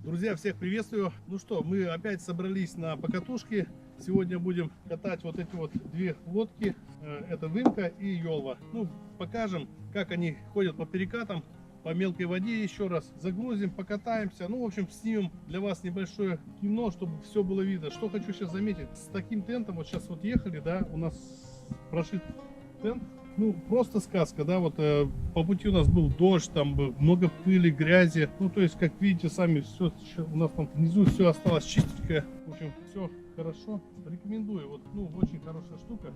Друзья, всех приветствую. Ну что, мы опять собрались на покатушке. Сегодня будем катать вот эти вот две лодки. Это Вымка и Йолва. Ну, покажем, как они ходят по перекатам, по мелкой воде еще раз. Загрузим, покатаемся. Ну, в общем, снимем для вас небольшое кино, чтобы все было видно. Что хочу сейчас заметить. С таким тентом, вот сейчас вот ехали, да, у нас прошит тент. Ну, просто сказка, да, вот по пути у нас был дождь, там много пыли, грязи. Ну, то есть, как видите, сами, все у нас там внизу все осталось чистенькое. В общем, все хорошо. Рекомендую, вот, ну, очень хорошая штука.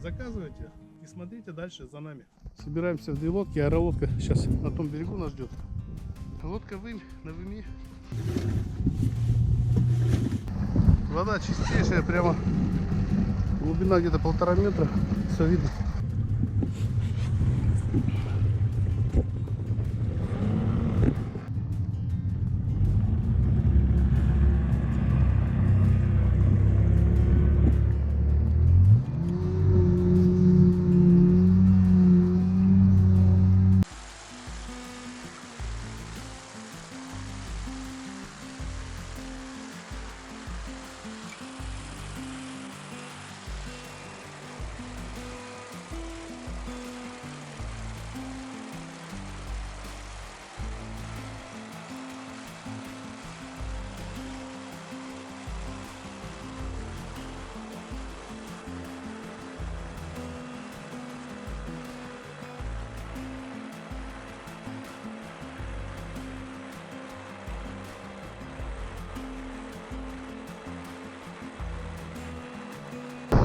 Заказывайте и смотрите дальше за нами. Собираемся в две лодки, аэролодка сейчас на том берегу нас ждет. Лодка Вымь, на Выми. Вода чистейшая, прямо глубина где-то 1,5 метра. Все видно.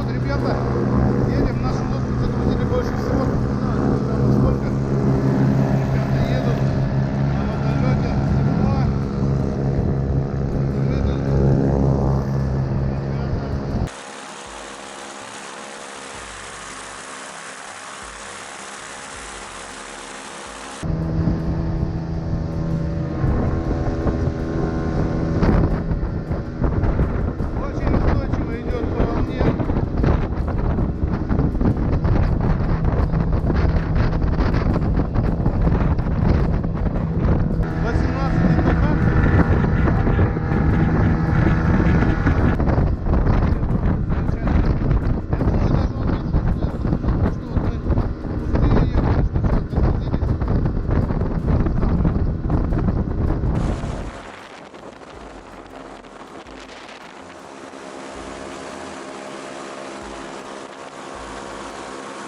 Ребята, едем, нашу лодку загрузили больше всего. Сколько? Ребята едут на мотолете, тепло. Очень устойчиво идет по волне.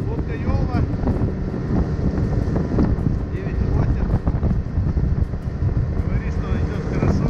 Лодка Йолва 9,8. Говорит, что идет хорошо.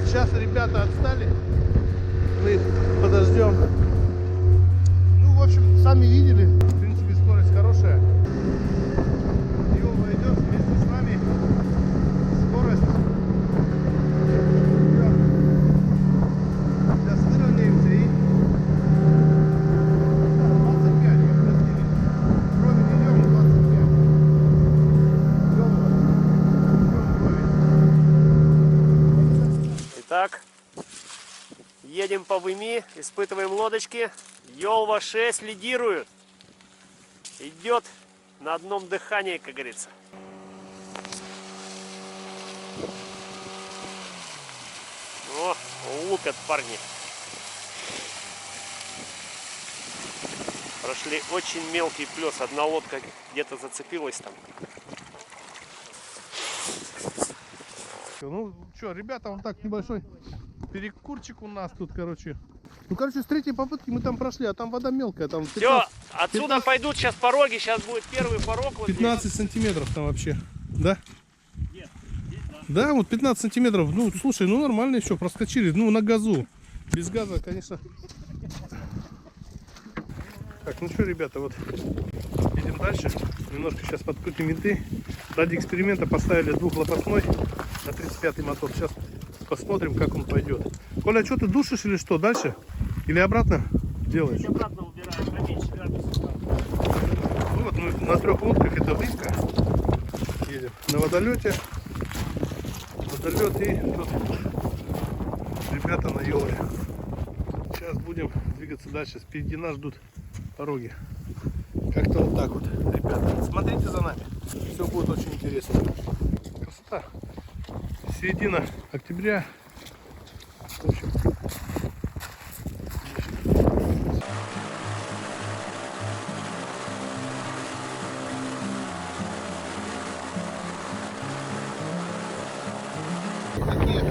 Сейчас ребята отстали, мы их подождем. Ну, в общем, сами видели, в принципе, скорость хорошая. Йолва идет вместе с нами. Скорость. Сейчас выровняемся и 25 мы простили. Кроме идем 25. Итак, едем по Выми, испытываем лодочки. Йолва 6 лидирует. Идет на одном дыхании, как говорится. О, лупят парни. Прошли очень мелкий плес. Одна лодка где-то зацепилась там. все. Ну что, ребята, вот так небольшой перекурчик у нас тут, короче. Ну, короче, с третьей попытки мы там прошли, а там вода мелкая, там Все, отсюда пойдут сейчас пороги, сейчас будет первый порог. Вот 15 сантиметров там вообще, да? Нет, здесь, Да, вот 15 сантиметров. Ну, слушай, ну нормально еще, проскочили. Ну, на газу. Без газа, конечно. Так, ну что, ребята, вот едем дальше. Немножко сейчас подкрутим винты. Ради эксперимента поставили двухлопастной на 35-й мотор. Сейчас посмотрим, как он пойдет. Коля, что ты душишь или что? Дальше? Или обратно делаешь? здесь обратно убираем, поменьше градусов. Ну вот мы на 3 лодках, это выемка. Едем на водолете. Водолет и тут ребята на Йоле. Сейчас будем двигаться дальше. Впереди нас ждут пороги. Как-то вот так вот, ребята. Смотрите за нами. Все будет очень интересно. Красота. Середина октября. В общем, такие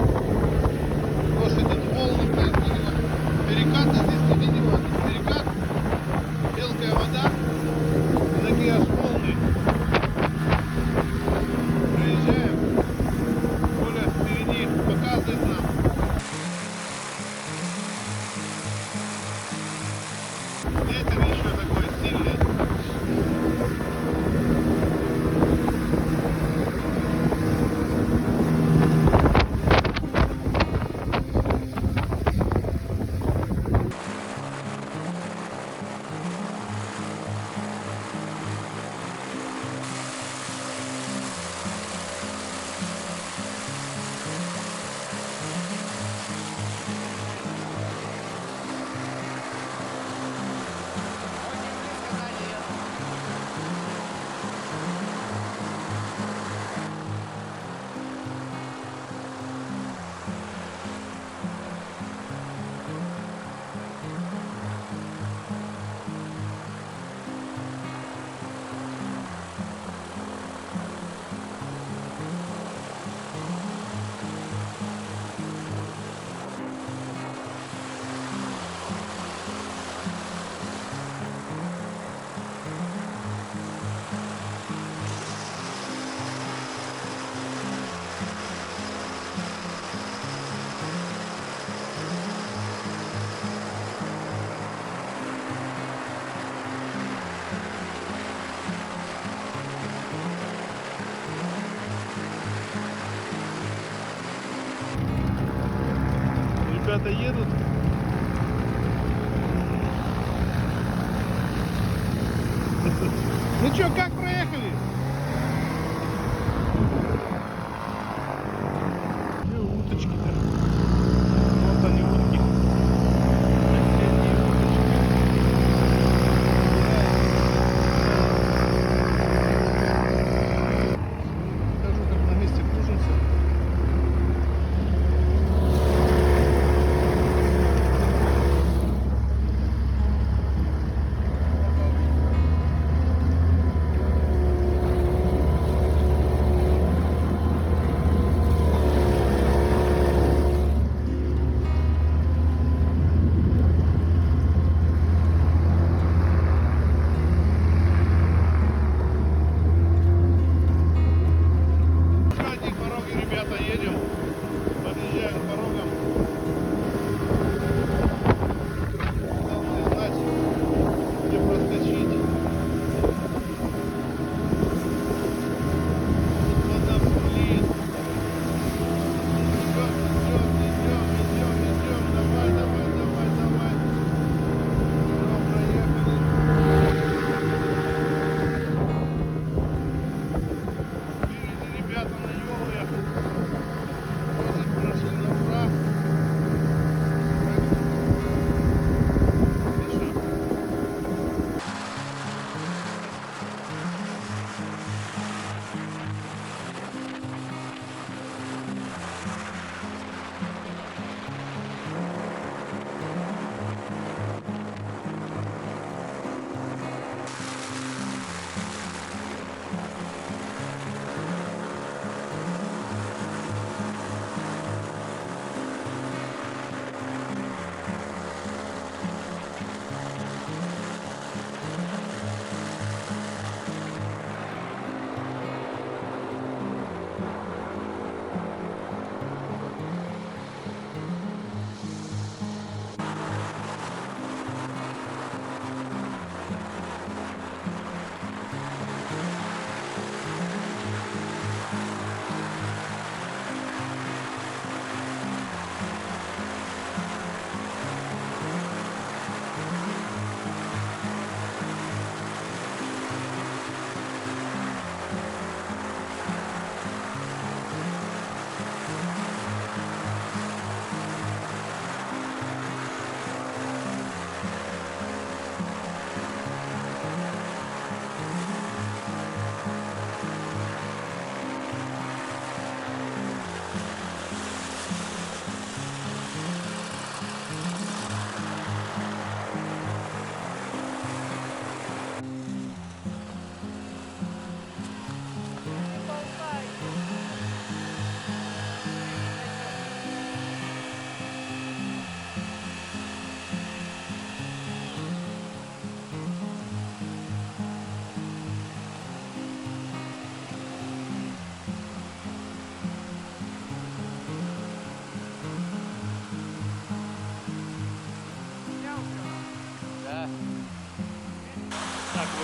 лошади волны, перекаты здесь не видимо, перекат, мелкая вода, и такие аж волны. Проезжаем, Коля впереди показывает нам. Ветер еще такой сильный. Ребята едут. Ну что, как проехали? Где уточки-то? Вот они, утки. Осенние уточки. Покажу, как на месте кружимся.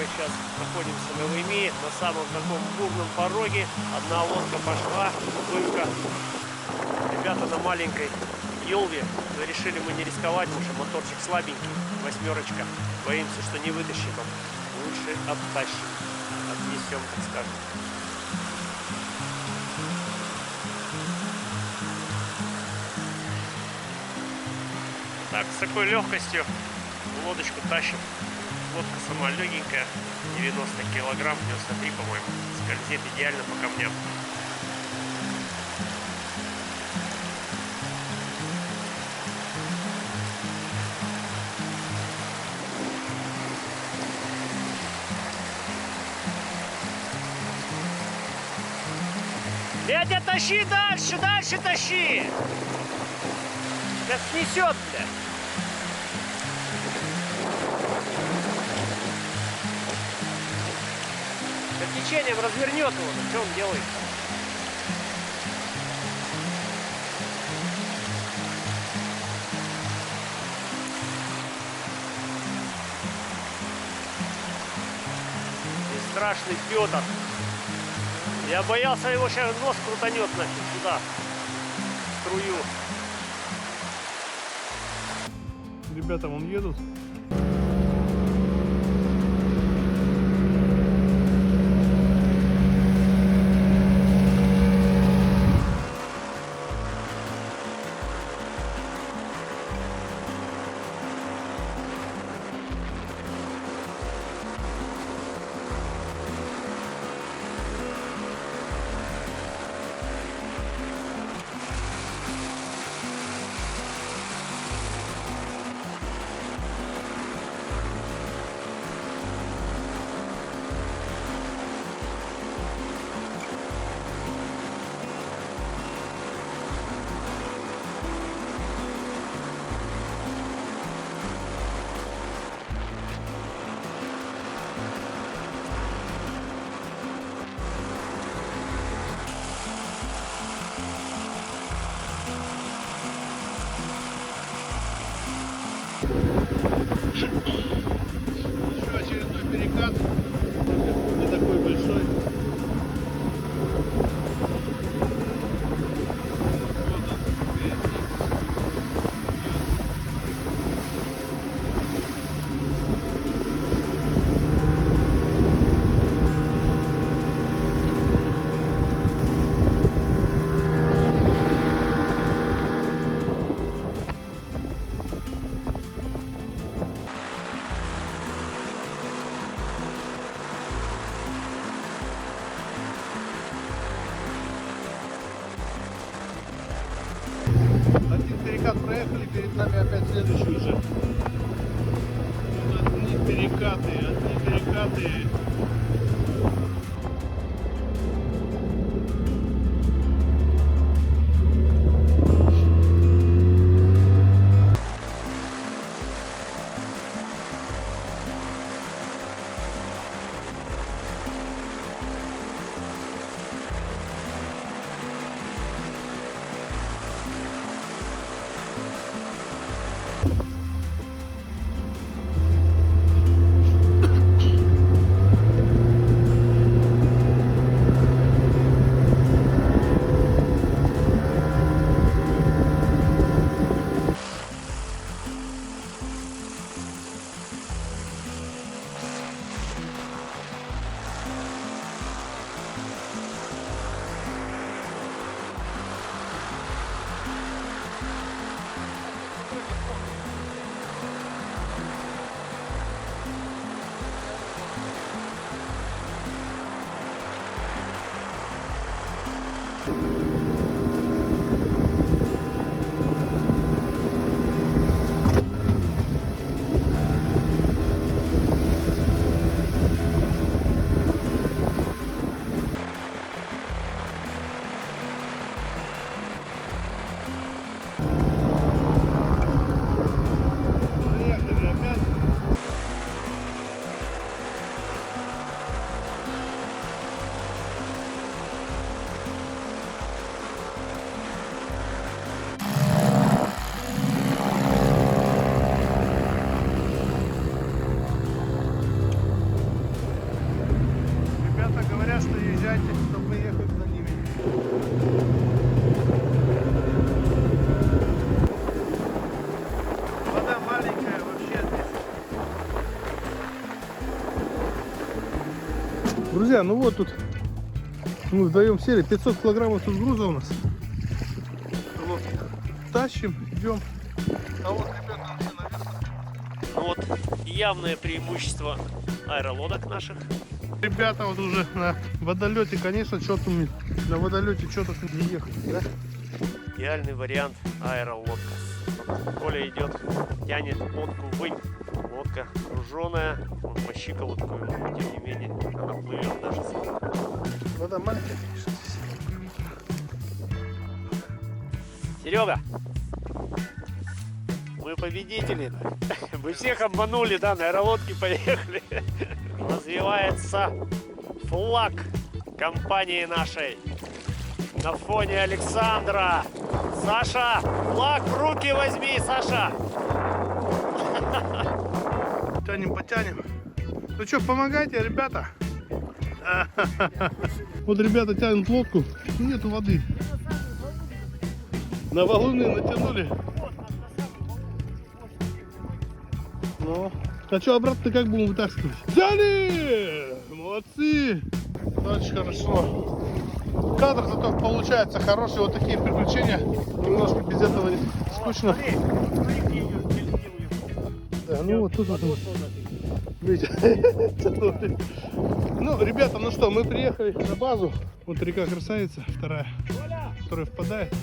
Мы сейчас находимся на Выми, на самом таком бурном пороге. Одна лодка пошла, вымка. Ребята на маленькой Ёлве, но решили мы не рисковать, потому что моторчик слабенький, 8-очка. Боимся, что не вытащим. Лучше оттащим, отнесем, так скажем. Так, с такой легкостью лодочку тащим. Лодка сама легенькая, 90 килограмм, 93, по-моему. Скользит идеально по камням. Дядя, тащи дальше, дальше тащи! Как снесет, блядь! Под течением развернет его, ну что он делает? Страшный Петр. Я боялся, его сейчас нос крутанет нафиг сюда, в струю. Ребята вон едут. Еще очередной перекат, не такой большой. Вот он, впереди. Один перекат проехали, перед нами опять следующий уже. Тут одни перекаты. Друзья, ну вот тут мы вдвоем сели, 500 килограммов тут груза у нас. Вот. Тащим, идем. А вот ребята все наверх. Вот явное преимущество аэролодок наших. Ребята вот уже на водолете, конечно, что-то на водолете что-то не ехать, да? Идеальный вариант аэролодка. Коля идет, тянет лодку ввысь. Лодка груженая, он по щиколотку, но тем не менее она плывет даже. Вода маленькая, конечно. Серега, мы победители. Мы всех обманули, да, на аэролодке поехали. Развивается флаг компании нашей на фоне Александра. Саша, флаг в руки возьми, Саша. Тянем, потянем. Ну что, помогайте, ребята. Вот ребята тянут лодку, нету воды. На валуны натянули. Ну, а что, обратно как будем вытаскивать? Взяли! Молодцы! Очень хорошо. Кадр зато получается хороший. Вот такие приключения. Немножко без этого скучно. Да, ну вот тут вот. Видите? Ну, ребята, ну что, мы приехали на базу. Вот река Красавица, вторая, которая впадает.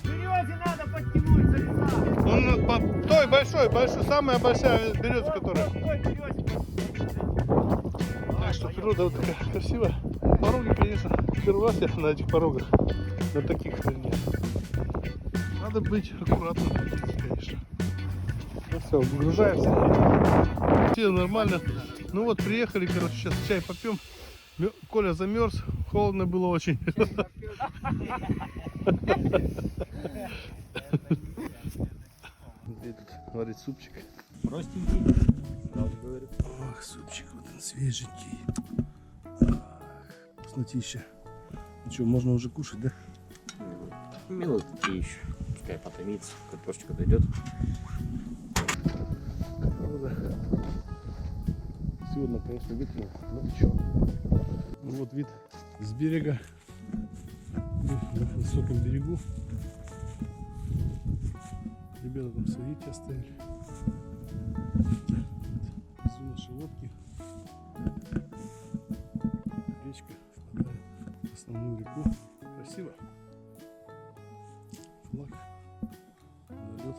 Березе надо подтянуть, залезать. Он под той большой, самая большая береза, которая. Так что природа вот такая красивая. Пороги, конечно, первый раз я на этих порогах, на таких нет. Надо быть аккуратным, конечно. Ну все, выгружаемся. Все нормально. Ну вот приехали, короче, сейчас чай попьем. Коля замерз, холодно было очень. Где тут варит супчик? Простенький. Ох, супчик вот он свеженький. Вкуснотища. Ну что, можно уже кушать, да? Минутки еще. Пускай потомится, картошечка дойдет. Сегодня, конечно, вид, ну ничего. Ну вот вид с берега. На высоком берегу. Ребята там садить оставили. Внизу наши лодки. Речка впадает в основную реку. Красиво. Флаг. Водолет.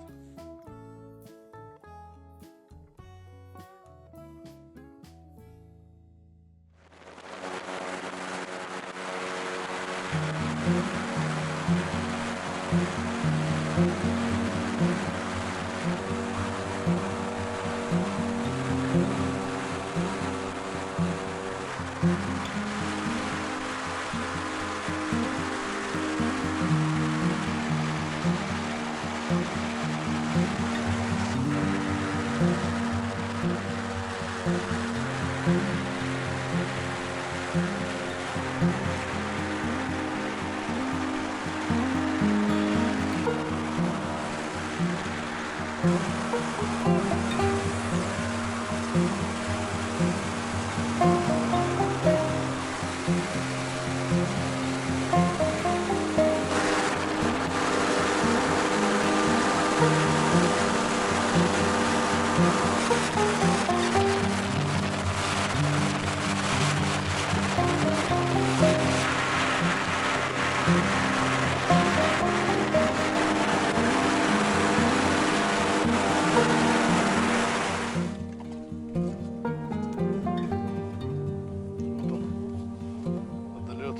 Водолет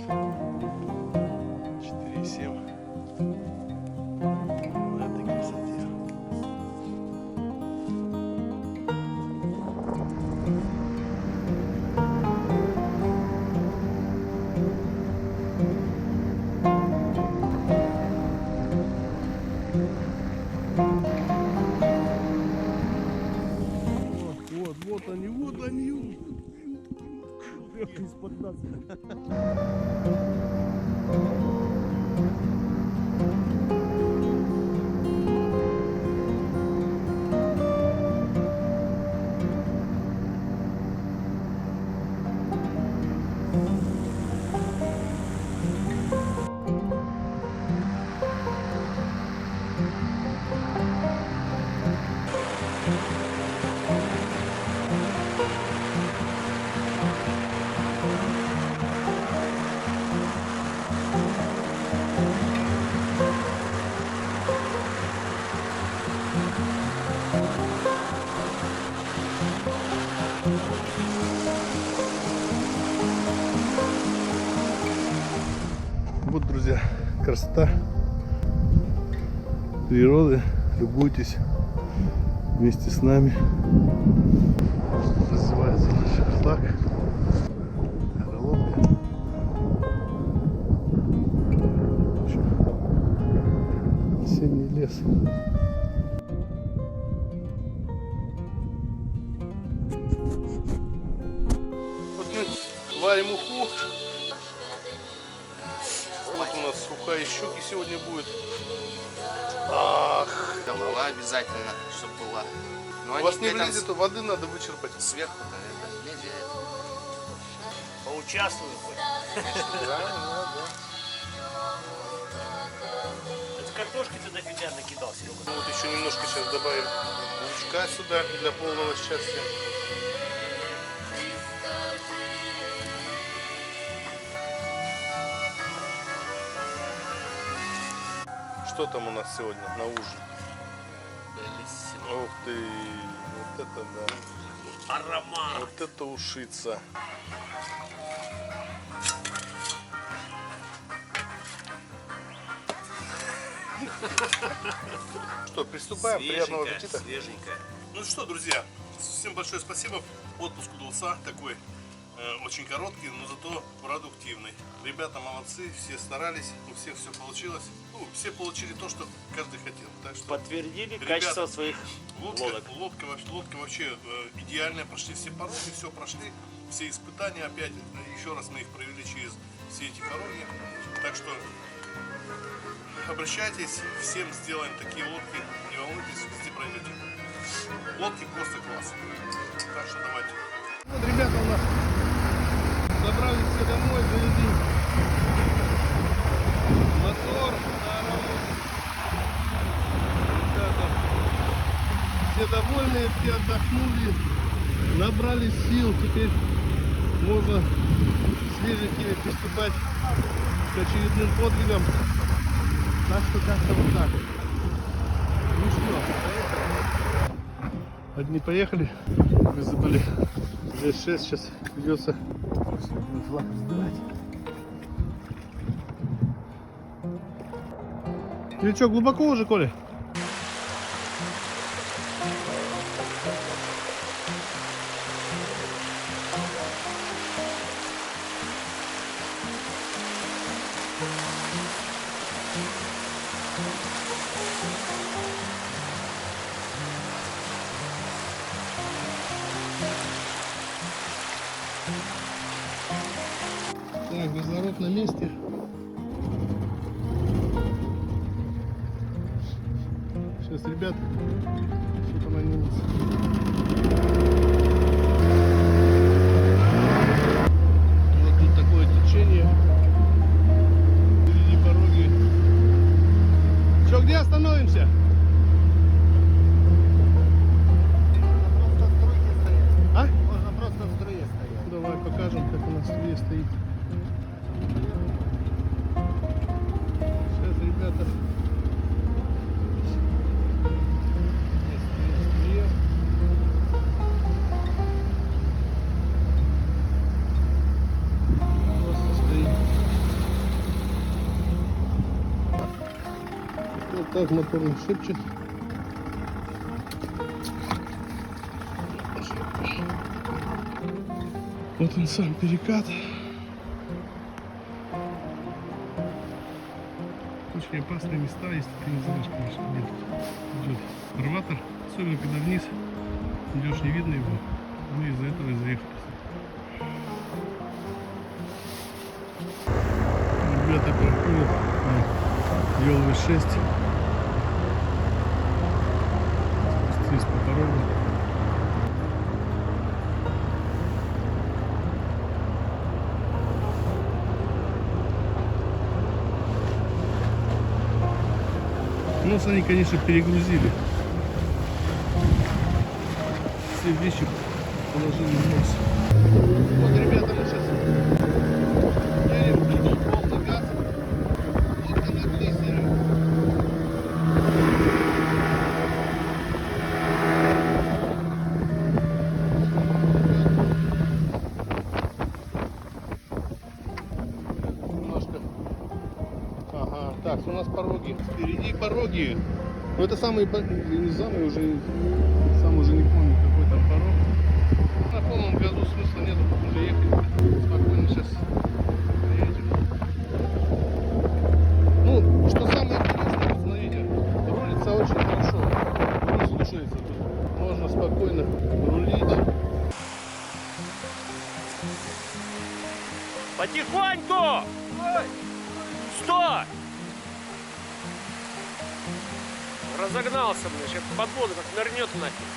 4,7 на этой красоте. Вот, друзья, красота природы. Любуйтесь вместе с нами. Называется наш флаг. Орловка. Осенний лес. Вот мы варим уху. Вот у нас уха и щуки сегодня будет. Ах, Голова обязательно, чтобы была. Но у вас не при этом влезет, воды надо вычерпать. сверху-то это влезет. Поучаствую хоть. Это картошки ты дофига накидал, Серега. Ну вот еще немножко сейчас добавим лучка сюда для полного счастья. Что там у нас сегодня на ужин? Ух ты, вот это да. Аромат. Вот это ушица. Что, приступаем? Приятного аппетита. Свеженькая. Ну что, друзья, всем большое спасибо. Отпуск удался такой, очень короткий, но зато продуктивный. Ребята молодцы, все старались, у всех все получилось. Ну, все получили то, что каждый хотел. Так что Подтвердили ребята, качество своих лодок. лодка вообще идеальная, прошли все пороги, все прошли, все испытания. Опять, еще раз мы их провели через все эти пороги. Так что обращайтесь, всем сделаем такие лодки, не волнуйтесь, везде пройдете. Лодки просто класс. Так что давайте. Вот ребята у нас забрались все домой, завели мотор на работу. Ребята все довольные, все отдохнули, набрали сил, теперь можно свеженькими приступать к очередным подвигам. Так что как-то вот так. Ну что, одни поехали, высыпали здесь 6, сейчас придется флаг сдавать. Ты что, глубоко уже, Коля? Так, кислород на месте. Сейчас, ребят, что там они у нас? Вот тут такое течение. Впереди пороги. Че, где остановимся? А? Можно просто в струе стоять. Давай покажем, как у нас струя стоит. Сейчас, ребята. Струя. Просто стоит. Вот так мотор не шепчет. Вот он сам перекат. Очень опасные места, если ты не знаешь, конечно, где тут идет фарватер. Особенно когда вниз идешь, не видно его. Мы из-за этого и заехали. Ребята проходят ЕЛВ-6. Спустились по дороге. Нос они, конечно, перегрузили. Все вещи положили в нос. Вот, ребята, мы сейчас едем, полный газ. Лодка на глиссере. Немножко Так, у нас пороги. Впереди пороги. Ну это самый, не самый уже, сам уже не помню, какой там порог. На полном газу смысла нету, уже ехать. Спокойно сейчас приедем. Ну, что самое интересное, вот смотрите, рулится очень хорошо. Не слушается тут. Можно спокойно рулить. Потихоньку! Стой! Разогнался, блин, сейчас под воду как нырнет нафиг.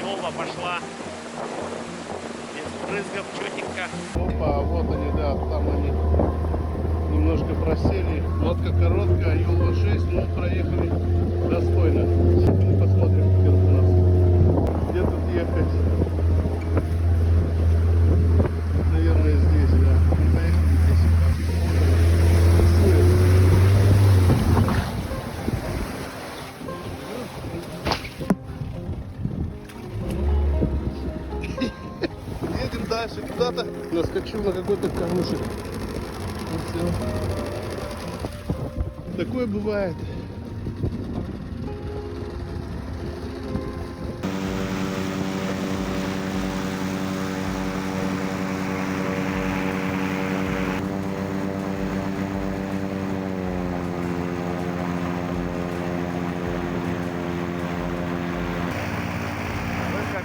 Ёлва пошла. Без брызгов чётенько. Опа, вот они, да, там они немножко просели. Лодка короткая, Ёлва 6, но проехали достойно. Посмотрим, как у нас. Где тут ехать? Наверное, здесь, да. Поехали здесь. Едем дальше куда-то. Наскочил на какой-то камушек. И все. Такое бывает.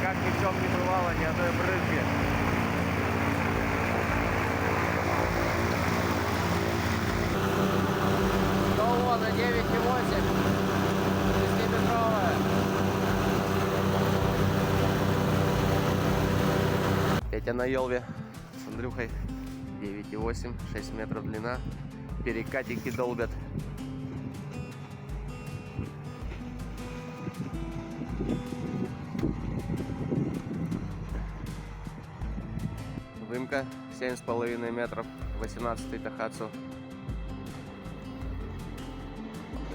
Как ни в чем не бывало, ни одной брызги. Колонна 9,8. 6-метровая. Петя на Ёлве с Андрюхой. 9,8, 6 метров длина. Перекатики долбят. Вымка 7,5 метров, 18-й Тахацу.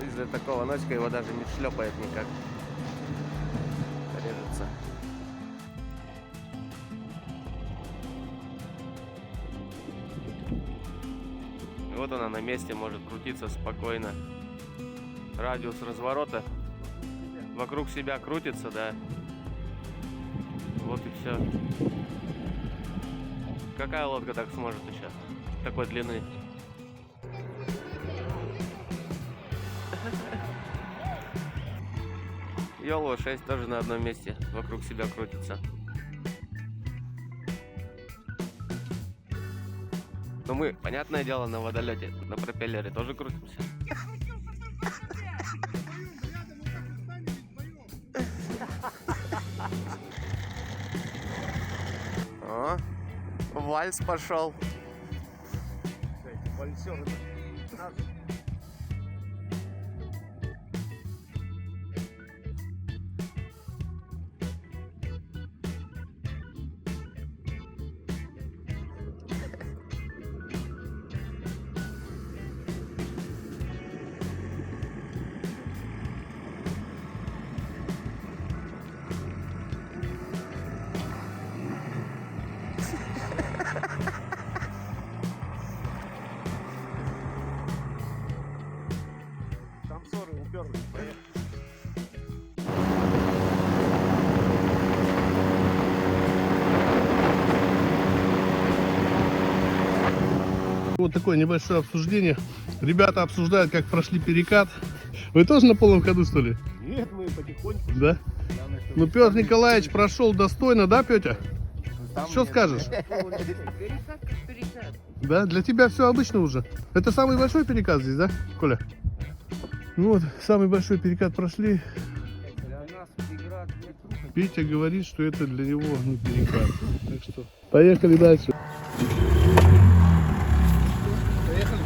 Из-за такого носика его даже не шлепает никак. Режется. И вот она на месте может крутиться спокойно. Радиус разворота вокруг себя крутится, да. Вот и все. Какая лодка так сможет еще? Такой длины. Ёлва 6 тоже на одном месте вокруг себя крутится. Но мы, понятное дело, на водолете, на пропеллере тоже крутимся. О, вальс пошел. Вот такое небольшое обсуждение. Ребята обсуждают, как прошли перекат. Вы тоже на полном ходу, что ли? Нет, мы потихоньку. Да? Ну, Петр Николаевич прошел достойно, да, Петя? Что скажешь? Перекат как перекат. Да? Для тебя все обычно уже. Это самый большой перекат здесь, да, Коля? Ну вот, самый большой перекат прошли. Петя говорит, что это для него не перекат. Так что поехали дальше. Поехали.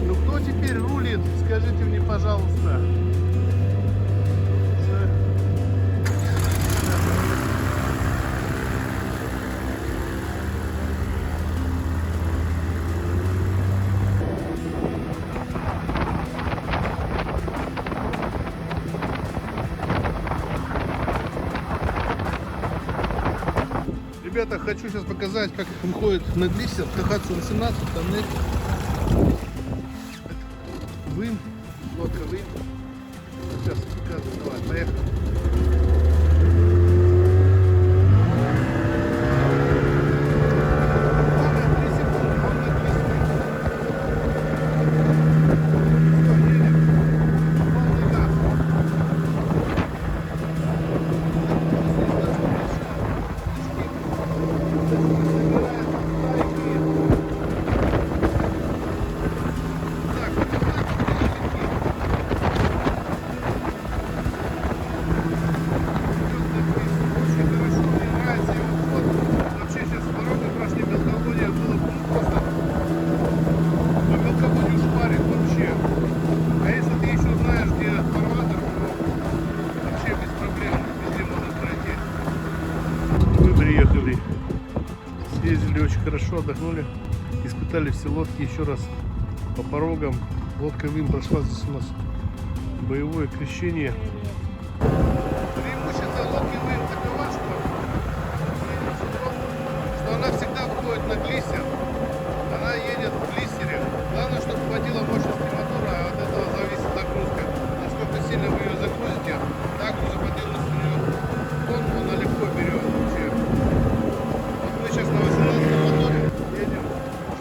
Ну кто теперь рулит? Скажите мне, пожалуйста. ребята, хочу сейчас показать, как выходит на глиссер. Тахатсу 18, тоннель. Вым, лодка вым. Сейчас показываю, давай, поехали. Приехали, съездили очень хорошо, отдохнули, испытали все лодки еще раз по порогам. Лодка Вим прошла здесь у нас боевое крещение. Преимущество лодки Вим такова, что она всегда выходит на глиссер, она едет в глиссере. Главное, чтобы хватило мощности мотора, а от этого зависит загрузка. Насколько сильно вы ее загрузите, так грузоподъемность у нее тонну, она легко берет вообще. Вот мы сейчас на 18 моторе едем,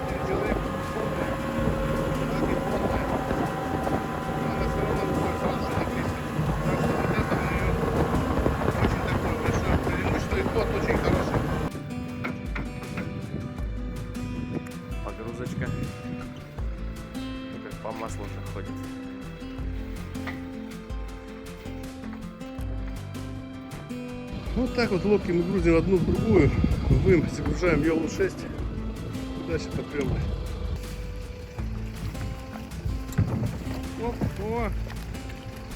4 человека, так и полная. Она все равно выходит сразу же на глиссер. Так что вот это у нее очень такое большое преимущество, и ход очень хороший. Погрузочка. Ну, как по маслу уже ходит. Вот так вот лодки мы грузим одну в другую. Вым загружаем Йолу 6. Дальше попрем.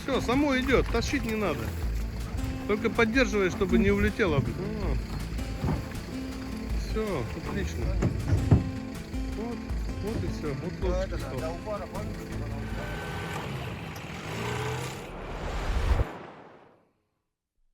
Все, само идет, тащить не надо. Только поддерживай, чтобы не улетело. Все, отлично. Вот и все. Вот лодочка стала.